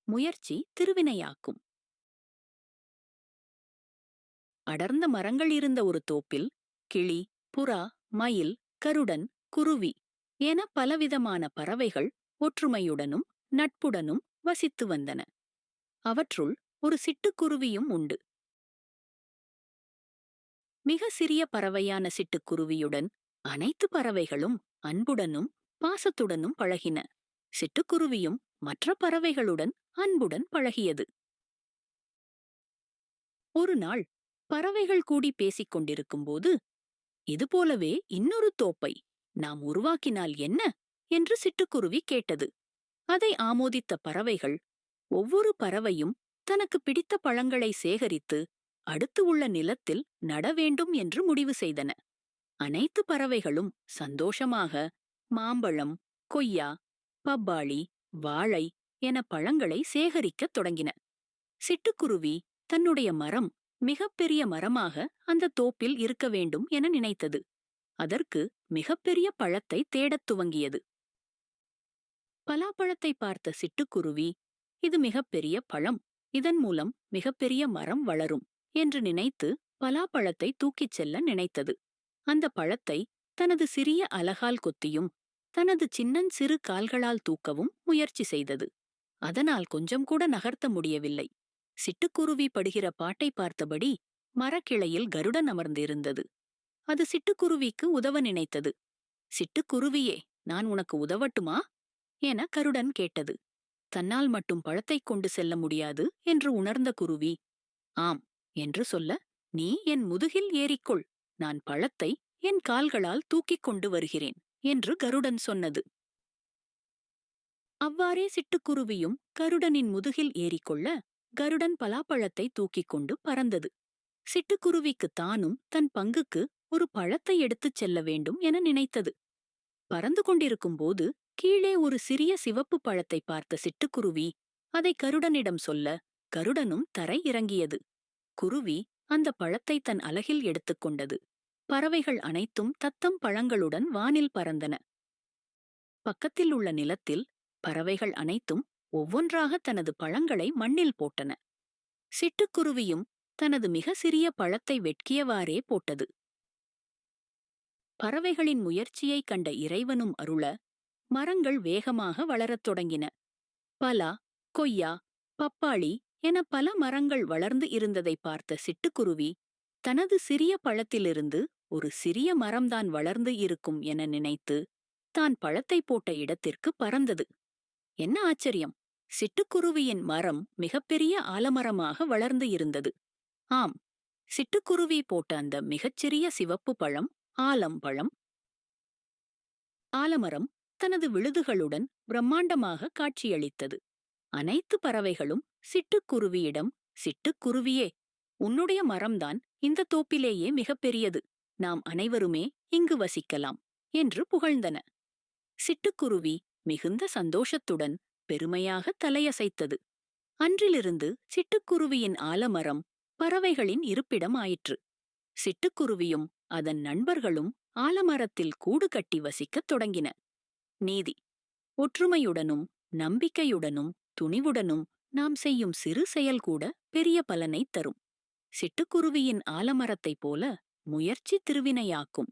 முயற்சி திருவினையாக்கும். அடர்ந்த மரங்கள் இருந்த ஒரு தோப்பில் கிளி, புறா, மயில், கருடன், குருவி என பலவிதமான பறவைகள் ஒற்றுமையுடனும் நட்புடனும் வசித்து வந்தன. அவற்றுள் ஒரு சிட்டுக்குருவியும் உண்டு. மிக சிறிய பறவையான சிட்டுக்குருவியுடன் அனைத்து பறவைகளும் அன்புடனும் பாசத்துடனும் பழகின. சிட்டுக்குருவியும் மற்ற பறவைகளுடன் அன்புடன் பழகியது. ஒரு நாள் பறவைகள் கூடி பேசிக் கொண்டிருக்கும்போது, இதுபோலவே இன்னொரு தோப்பை நாம் உருவாக்கினால் என்ன என்று சிட்டுக்குருவி கேட்டது. அதை ஆமோதித்த பறவைகள் ஒவ்வொரு பறவையும் தனக்கு பிடித்த பழங்களை சேகரித்து அடுத்து உள்ள நிலத்தில் நட வேண்டும் என்று முடிவு செய்தன. அனைத்து பறவைகளும் சந்தோஷமாக மாம்பழம், கொய்யா, பப்பாளி, வாழை என பழங்களை சேகரிக்கத் தொடங்கின. சிட்டுக்குருவி தன்னுடைய மரம் மிகப்பெரிய மரமாக அந்த தோப்பில் இருக்க வேண்டும் என நினைத்தது. அதற்கு மிகப்பெரிய பழத்தை தேடத் துவங்கியது. பலாப்பழத்தை பார்த்த சிட்டுக்குருவி, இது மிகப்பெரிய பழம், இதன் மூலம் மிகப்பெரிய மரம் வளரும் என்று நினைத்து பலாப்பழத்தை தூக்கிச் செல்ல நினைத்தது. அந்த பழத்தை தனது சிறிய அலகால் கொத்தியும் தனது சின்னஞ்சிறு கால்களால் தூக்கவும் முயற்சி செய்தது. அதனால் கொஞ்சம் கூட நகர்த்த முடியவில்லை. சிட்டுக்குருவி படுகிற பாட்டை பார்த்தபடி மரக்கிளையில் கருடன் அமர்ந்திருந்தது. அது சிட்டுக்குருவிக்கு உதவ நினைத்தது. சிட்டுக்குருவியே, நான் உனக்கு உதவட்டுமா என கருடன் கேட்டது. தன்னால் மட்டும் பழத்தைக் கொண்டு செல்ல முடியாது என்று உணர்ந்த குருவி, ஆம் என்று சொல்ல, நீ என் முதுகில் ஏறிக்கொள், நான் பழத்தை என் கால்களால் தூக்கிக் கொண்டு வருகிறேன் என்று கருடன் சொன்னது. அவ்வாறே சிட்டுக்குருவியும் கருடனின் முதுகில் ஏறிக்கொள்ள, கருடன் பலாப்பழத்தை தூக்கிக் கொண்டு பறந்தது. சிட்டுக்குருவிக்கு தானும் தன் பங்குக்கு ஒரு பழத்தை எடுத்துச் செல்ல வேண்டும் என நினைத்தது. பறந்து கொண்டிருக்கும் போது கீழே ஒரு சிறிய சிவப்பு பழத்தை பார்த்த சிட்டுக்குருவி அதை கருடனிடம் சொல்ல, கருடனும் தரை இறங்கியது. குருவி அந்த பழத்தை தன் அலகில் எடுத்துக்கொண்டது. பறவைகள் அனைத்தும் தத்தம் பழங்களுடன் வானில் பறந்தன. பக்கத்தில் உள்ள நிலத்தில் பறவைகள் அனைத்தும் ஒவ்வொன்றாக தனது பழங்களை மண்ணில் போட்டன. சிட்டுக்குருவியும் தனது மிக சிறிய பழத்தை வெட்கியவாறே போட்டது. பறவைகளின் முயற்சியை கண்ட இறைவனும் அருள, மரங்கள் வேகமாக வளரத் தொடங்கின. பலா, கொய்யா, பப்பாளி என பல மரங்கள் வளர்ந்து இருந்ததை பார்த்த சிட்டுக்குருவி, தனது சிறிய பழத்திலிருந்து ஒரு சிறிய மரம்தான் வளர்ந்து இருக்கும் என நினைத்து தான் பழத்தை போட்ட இடத்திற்கு பறந்தது. என்ன ஆச்சரியம்! சிட்டுக்குருவியின் மரம் மிகப்பெரிய ஆலமரமாக வளர்ந்து இருந்தது. ஆம், சிட்டுக்குருவி போட்ட அந்த மிகச்சிறிய சிவப்பு பழம் ஆலம்பழம். ஆலமரம் தனது விழுதுகளுடன் பிரம்மாண்டமாக காட்சியளித்தது. அனைத்து பறவைகளும் சிட்டுக்குருவியிடம், சிட்டுக்குருவியே, உன்னுடைய மரம்தான் இந்த தோப்பிலேயே மிகப்பெரியது, நாம் அனைவருமே இங்கு வசிக்கலாம் என்று புகழ்ந்தன. சிட்டுக்குருவி மிகுந்த சந்தோஷத்துடன் பெருமையாக தலையசைத்தது. அன்றிலிருந்து சிட்டுக்குருவியின் ஆலமரம் பறவைகளின் இருப்பிடம் ஆயிற்று. சிட்டுக்குருவியும் அதன் நண்பர்களும் ஆலமரத்தில் கூடு கட்டி வசிக்கத் தொடங்கின. நீதி: ஒற்றுமையுடனும் நம்பிக்கையுடனும் துணிவுடனும் நாம் செய்யும் சிறு செயல் கூட பெரிய பலனைத் தரும். சிட்டுக்குருவியின் ஆலமரத்தைப் போல முயற்சி திருவினையாக்கும்.